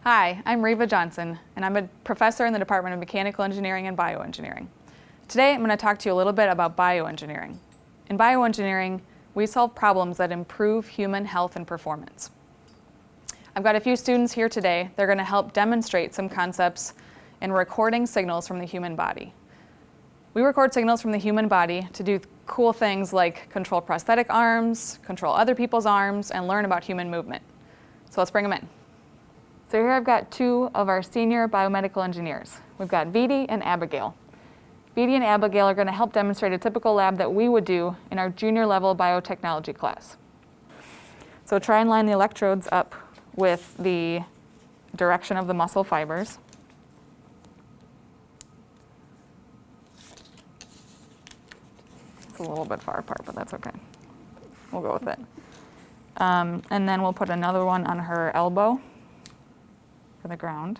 Hi, I'm Reva Johnson, and I'm a professor in the Department of Mechanical Engineering and Bioengineering. Today I'm going to talk to you a little bit about bioengineering. In bioengineering, we solve problems that improve human health and performance. I've got a few students here today. They're going to help demonstrate some concepts in recording signals from the human body. We record signals from the human body to do cool things like control prosthetic arms, control other people's arms, and learn about human movement. So let's bring them in. So here I've got two of our senior biomedical engineers. We've got Vidi and Abigail. Vidi and Abigail are going to help demonstrate a typical lab that we would do in our junior level biotechnology class. So try and line the electrodes up with the direction of the muscle fibers. It's a little bit far apart, but that's okay. We'll go with it. And then we'll put another one on her elbow for the ground.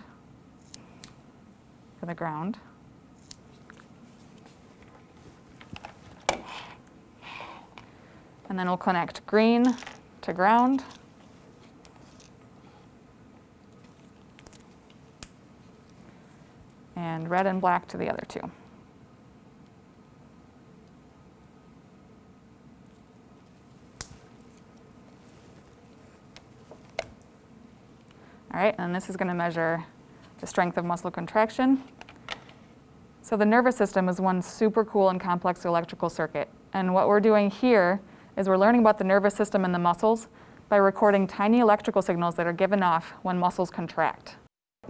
And then we'll connect green to ground. And red and black to the other two. All right, and this is going to measure the strength of muscle contraction. So the nervous system is one super cool and complex electrical circuit. And what we're doing here is we're learning about the nervous system and the muscles by recording tiny electrical signals that are given off when muscles contract.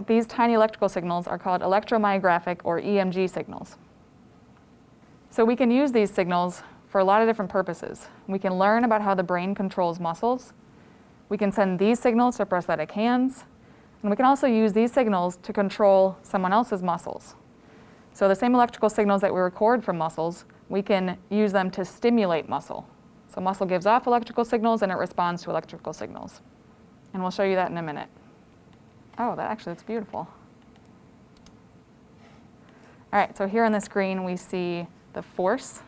These tiny electrical signals are called electromyographic or EMG signals. So we can use these signals for a lot of different purposes. We can learn about how the brain controls muscles. We can send these signals to prosthetic hands. And we can also use these signals to control someone else's muscles. So the same electrical signals that we record from muscles, we can use them to stimulate muscle. So muscle gives off electrical signals and it responds to electrical signals. And we'll show you that in a minute. Oh, that actually looks beautiful. All right, so here on the screen we see the force.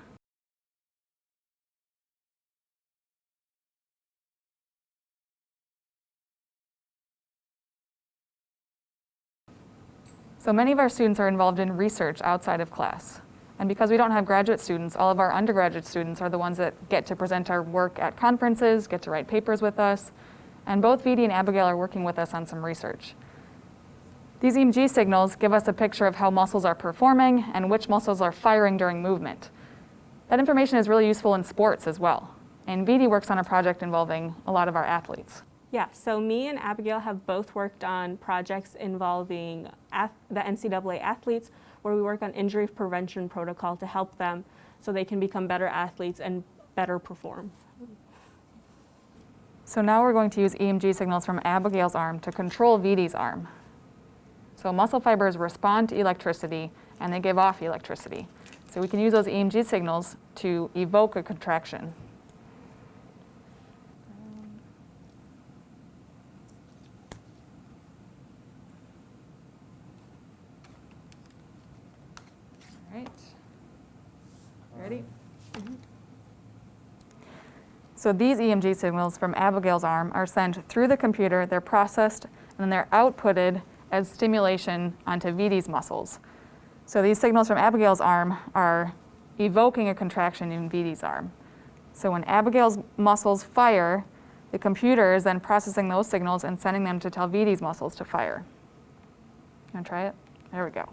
So many of our students are involved in research outside of class. And because we don't have graduate students, all of our undergraduate students are the ones that get to present our work at conferences, get to write papers with us. And both Vidi and Abigail are working with us on some research. These EMG signals give us a picture of how muscles are performing and which muscles are firing during movement. That information is really useful in sports as well. And Vidi works on a project involving a lot of our athletes. Yeah, so me and Abigail have both worked on projects involving the NCAA athletes where we work on injury prevention protocol to help them so they can become better athletes and better perform. So now we're going to use EMG signals from Abigail's arm to control Vidi's arm. So muscle fibers respond to electricity and they give off electricity. So we can use those EMG signals to evoke a contraction. Ready? Mm-hmm. So these EMG signals from Abigail's arm are sent through the computer, they're processed, and then they're outputted as stimulation onto Vidi's muscles. So these signals from Abigail's arm are evoking a contraction in Vidi's arm. So when Abigail's muscles fire, the computer is then processing those signals and sending them to tell Vidi's muscles to fire. You want to try it? There we go.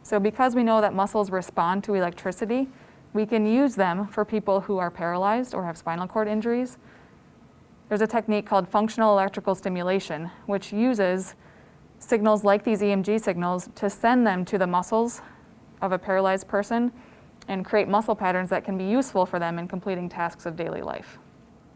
So because we know that muscles respond to electricity, we can use them for people who are paralyzed or have spinal cord injuries. There's a technique called functional electrical stimulation, which uses signals like these EMG signals to send them to the muscles of a paralyzed person and create muscle patterns that can be useful for them in completing tasks of daily life.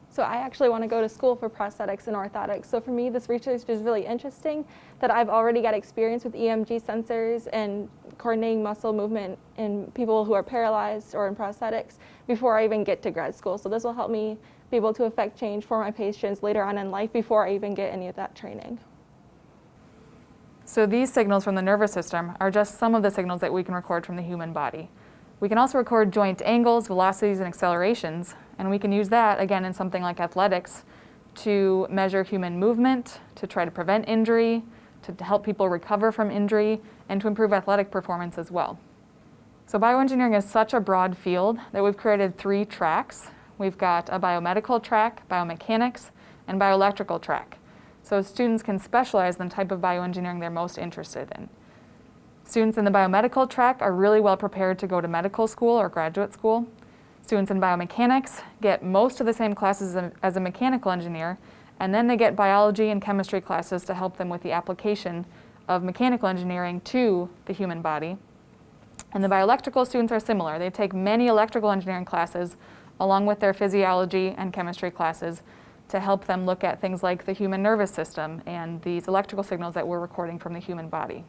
So I actually want to go to school for prosthetics and orthotics. So for me, this research is really interesting that I've already got experience with EMG sensors and coordinating muscle movement in people who are paralyzed or in prosthetics before I even get to grad school. So this will help me be able to affect change for my patients later on in life before I even get any of that training. So these signals from the nervous system are just some of the signals that we can record from the human body. We can also record joint angles, velocities, and accelerations, and we can use that, again, in something like athletics to measure human movement, to try to prevent injury, to help people recover from injury, and to improve athletic performance as well. So bioengineering is such a broad field that we've created 3 tracks. We've got a biomedical track, biomechanics, and bioelectrical track. So students can specialize in the type of bioengineering they're most interested in. Students in the biomedical track are really well prepared to go to medical school or graduate school. Students in biomechanics get most of the same classes as a mechanical engineer, and then they get biology and chemistry classes to help them with the application of mechanical engineering to the human body. And the bioelectrical students are similar. They take many electrical engineering classes along with their physiology and chemistry classes to help them look at things like the human nervous system and these electrical signals that we're recording from the human body.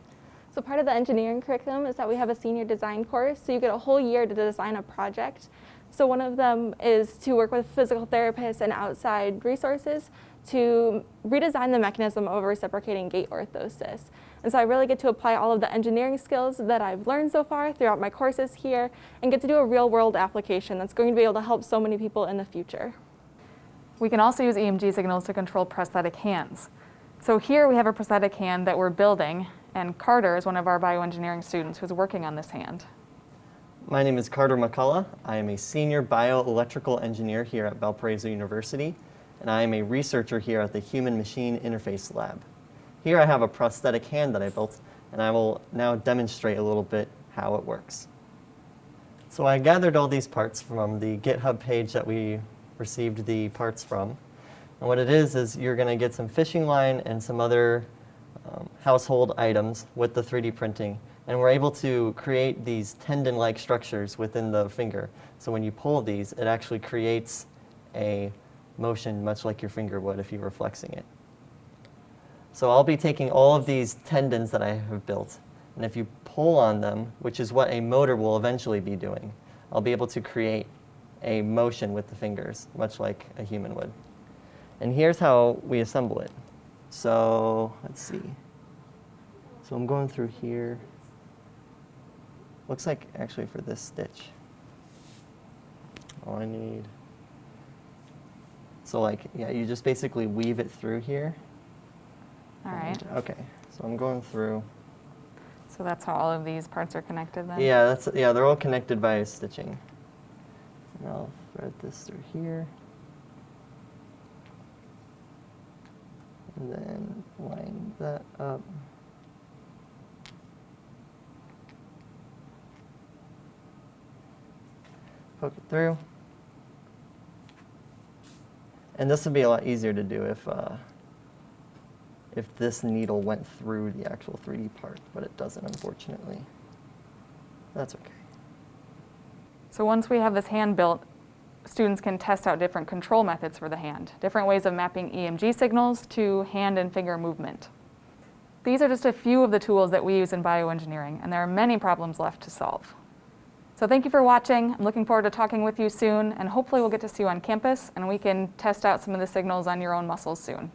So part of the engineering curriculum is that we have a senior design course, so you get a whole year to design a project. So one of them is to work with physical therapists and outside resources to redesign the mechanism of reciprocating gait orthosis. And so I really get to apply all of the engineering skills that I've learned so far throughout my courses here and get to do a real-world application that's going to be able to help so many people in the future. We can also use EMG signals to control prosthetic hands. So here we have a prosthetic hand that we're building, and Carter is one of our bioengineering students who's working on this hand. My name is Carter McCullough. I am a senior bioelectrical engineer here at Valparaiso University, and I am a researcher here at the Human-Machine Interface Lab. Here I have a prosthetic hand that I built, and I will now demonstrate a little bit how it works. So I gathered all these parts from the GitHub page that we received the parts from. And what it is you're going to get some fishing line and some other household items with the 3D printing. And we're able to create these tendon-like structures within the finger. So when you pull these, it actually creates a motion much like your finger would if you were flexing it. So I'll be taking all of these tendons that I have built, and if you pull on them, which is what a motor will eventually be doing, I'll be able to create a motion with the fingers, much like a human would. And here's how we assemble it. So let's see. So I'm going through here. Looks like actually for this stitch, all I need. So like, yeah, you just basically weave it through here. All right. Okay, so I'm going through. So that's how all of these parts are connected then? Yeah, they're all connected by stitching. And I'll thread this through here. And then line that up. Poke it through. And this would be a lot easier to do if this needle went through the actual 3D part, but it doesn't, unfortunately. That's okay. So once we have this hand built, students can test out different control methods for the hand, different ways of mapping EMG signals to hand and finger movement. These are just a few of the tools that we use in bioengineering, and there are many problems left to solve. So thank you for watching. I'm looking forward to talking with you soon, and hopefully we'll get to see you on campus, and we can test out some of the signals on your own muscles soon.